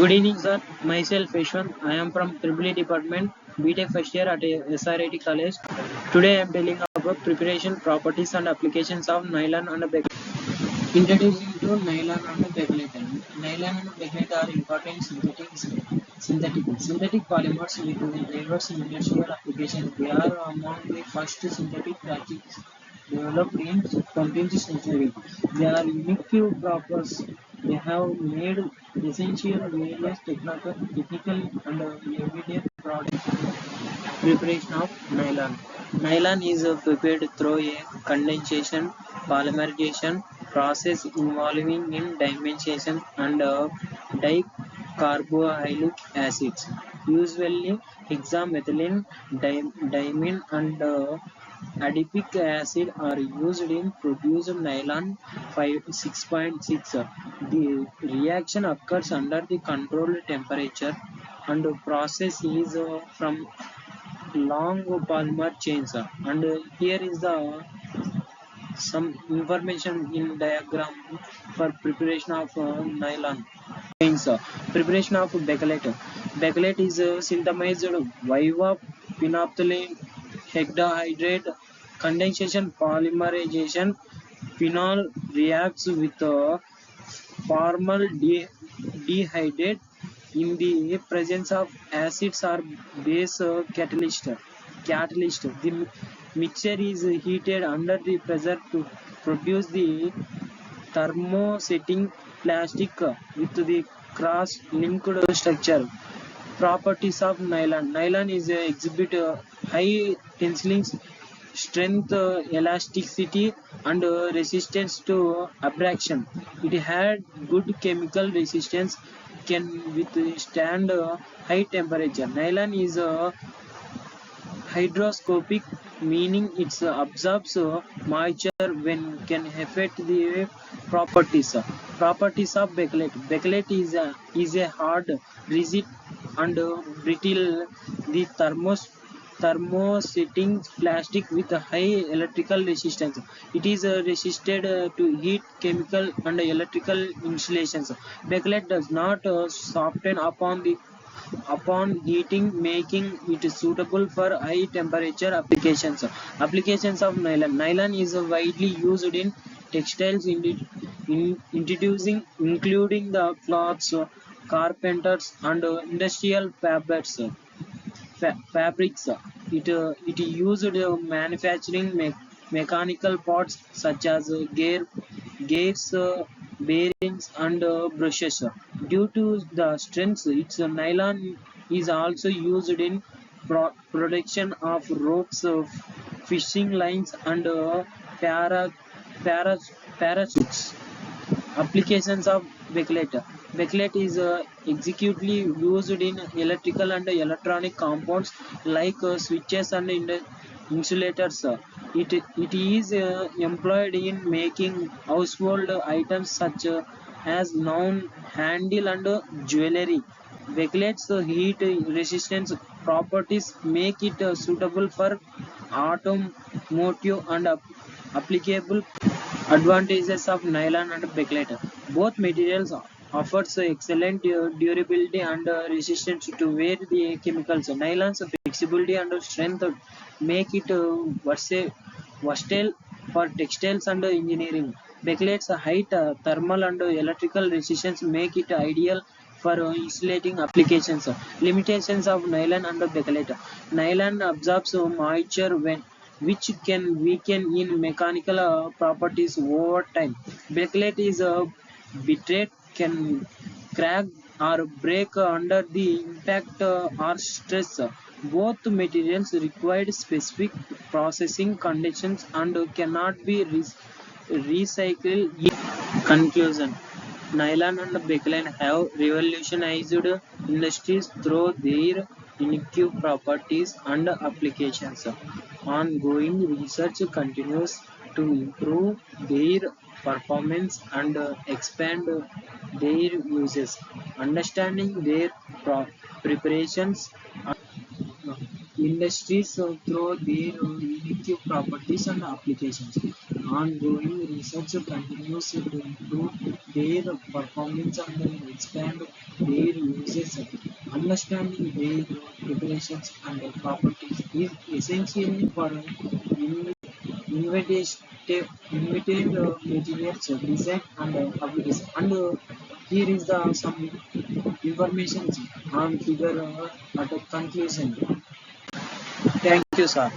Good evening, sir. Myself Yashwant. I am from Triple Department, BTech first year at SRIT College. Today I am telling about preparation, properties and applications of nylon and bakelite. Introducing to nylon and bakelite. Nylon and bakelite are important synthetic polymers with diverse industrial applications. They are among the first synthetic plastics developed in 20th century. They are unique properties. They have made essential various technical and everyday products. Preparation of nylon. Nylon is prepared through a condensation polymerization process involving in dimension and dicarboxylic acids. Usually hexamethylene, diamine and adipic acid are used in produced nylon 6.6. The reaction occurs under the controlled temperature and process is from long polymer chains. And here is the some information in diagram for preparation of nylon chains. Preparation of bakelite. Bakelite is synthesized viva phenolphthalein hexahydrate condensation polymerization. Phenol reacts with formaldehyde in the presence of acids or base catalyst. The mixture is heated under the pressure to produce the thermosetting plastic with the cross-linked structure. Properties of nylon. Nylon is exhibit high tensile strength, elasticity, and resistance to abrasion. It had good chemical resistance, can withstand high temperature. Nylon is hydroscopic, meaning it absorbs moisture when can affect the properties. Properties of bakelite. Bakelite is a hard, rigid, and brittle. The thermosetting plastic with a high electrical resistance. It is resisted to heat, chemical, and electrical installations. Bakelite does not soften upon heating, making it suitable for high temperature applications. Applications of nylon. Nylon is widely used in textiles introducing including the cloths, carpenters and industrial fabrics. It used manufacturing mechanical parts such as gears, bearings, and brushes. Due to the strength, its nylon is also used in production of ropes, fishing lines, and para, parachutes. Applications of bakelite. Bakelite is executively used in electrical and electronic compounds like switches and insulators. It is employed in making household items such as known handle and jewelry. Bakelite's heat resistance properties make it suitable for automotive and applicable. Advantages of nylon and bakelite. Both materials offers excellent durability and resistance to wear the chemicals. Nylon's flexibility and strength make it versatile for textiles and engineering. Bakelite's height, thermal and electrical resistance make it ideal for insulating applications. Limitations of nylon and bakelite. Nylon absorbs moisture when which can weaken in mechanical properties over time. Bakelite is bitrate, can crack or break under the impact or stress. Both materials require specific processing conditions and cannot be recycled. Conclusion. Nylon and bakelite have revolutionized industries through their unique properties and applications. Ongoing research continues to improve their performance and expand their uses. Understanding their preparations industries through their unique properties and applications. Ongoing research continues to improve their performance and expand their uses. Understanding their preparations and properties is essential for innovative materials design and application. And here is the some information on figure at a conclusion. Thank you, sir.